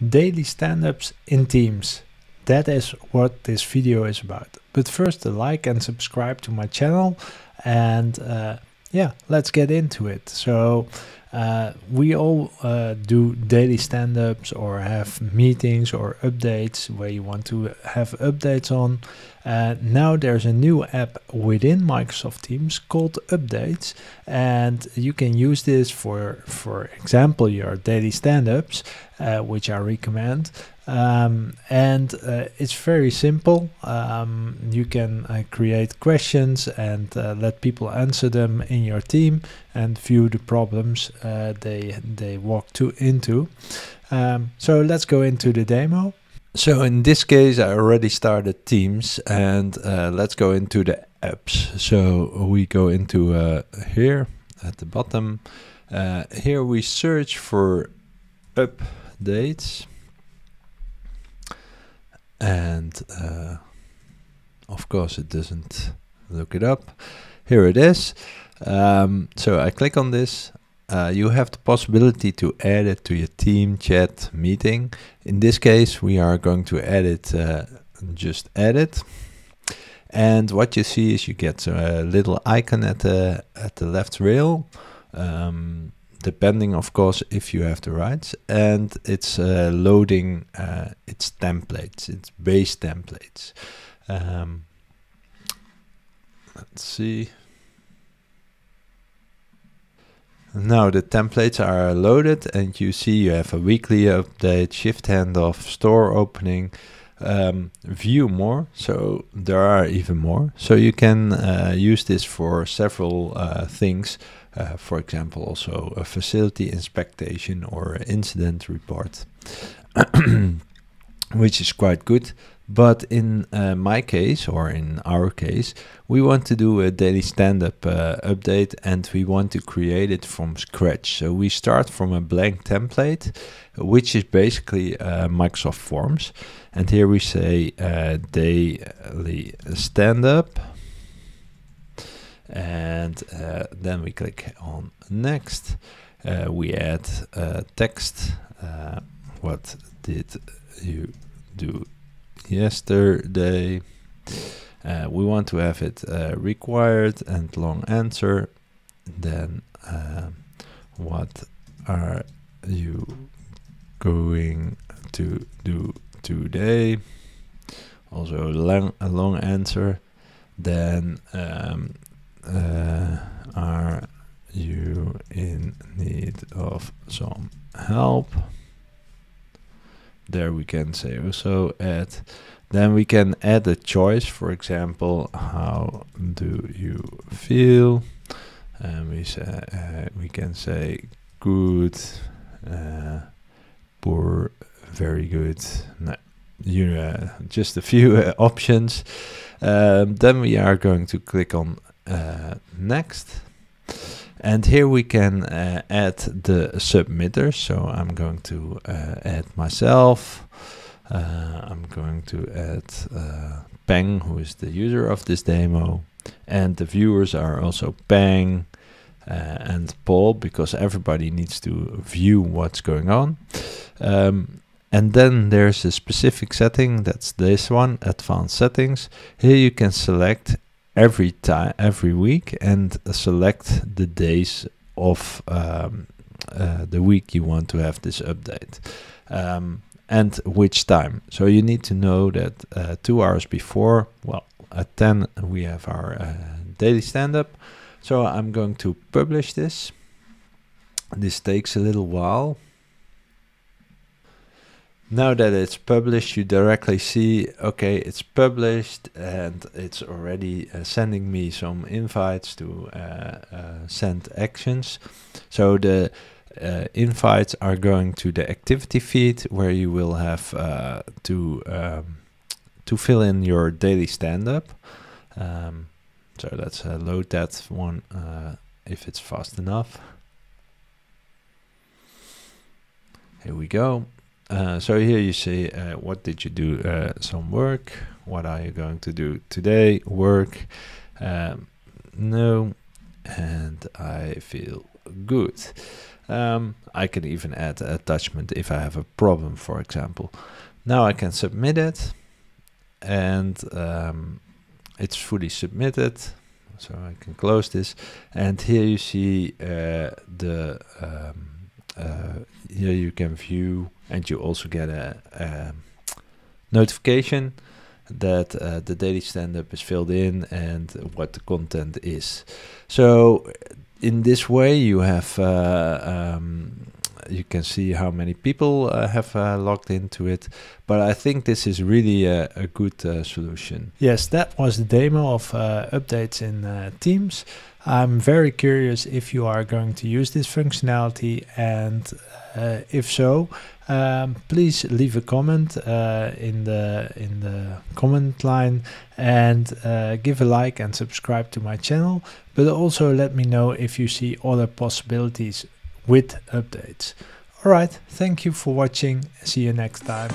Daily stand-ups in Teams. That is what this video is about. But first, a like and subscribe to my channel, and yeah, let's get into it. So we all do daily stand-ups or have meetings or updates where you want to have updates on. Now there's a new app within Microsoft Teams called Updates, and you can use this for example, your daily stand-ups, which I recommend. It's very simple. You can create questions and let people answer them in your team and view the problems they walk into. So let's go into the demo. So in this case, I already started Teams, and let's go into the apps. So we go into here at the bottom. Here we search for updates. And of course it doesn't look it up. Here it is. So I click on this. You have the possibility to add it to your team chat meeting. In this case, we are going to add it, just add it. And what you see is you get a little icon at the left rail. Depending, of course, if you have the rights, and it's loading its templates, its base templates. Let's see. Now the templates are loaded, and you see you have a weekly update, shift handoff, store opening, view more. So there are even more. So you can use this for several things. For example, also a facility inspection or incident report, which is quite good. But in my case, or in our case, we want to do a daily stand-up update, and we want to create it from scratch. So we start from a blank template, which is basically Microsoft Forms. And here we say daily stand-up. And then we click on next. We add text. What did you do yesterday? We want to have it required and long answer. Then what are you going to do today? Also a long answer. Then are you in need of some help? There we can say also add. Then we can add a choice, for example, how do you feel? And we can say good, poor, very good. No, just a few options. Then we are going to click on next, and here we can add the submitter. So I'm going to add myself. I'm going to add Peng, who is the user of this demo, and the viewers are also Peng and Paul, because everybody needs to view what's going on. And then there's a specific setting, that's this one, advanced settings. Here you can select every week and select the days of the week you want to have this update, and which time. So you need to know that 2 hours before, well, at 10 we have our daily stand-up. So I'm going to publish this. This takes a little while. Now that it's published, you directly see, okay, it's published, and it's already sending me some invites to send actions. So the invites are going to the activity feed, where you will have to fill in your daily stand-up. So let's load that one if it's fast enough. Here we go. So here you see, what did you do? Some work. What are you going to do today? Work. No. And I feel good. I can even add an attachment if I have a problem, for example. Now I can submit it, and it's fully submitted. So I can close this, and here you see here you can view, and you also get a notification that the daily stand-up is filled in and what the content is. So in this way you have you can see how many people have logged into it, but I think this is really a good solution. Yes, that was the demo of updates in Teams. I'm very curious if you are going to use this functionality, and if so, please leave a comment in the comment line, and give a like and subscribe to my channel, but also let me know if you see other possibilities with updates. Alright, thank you for watching. See you next time.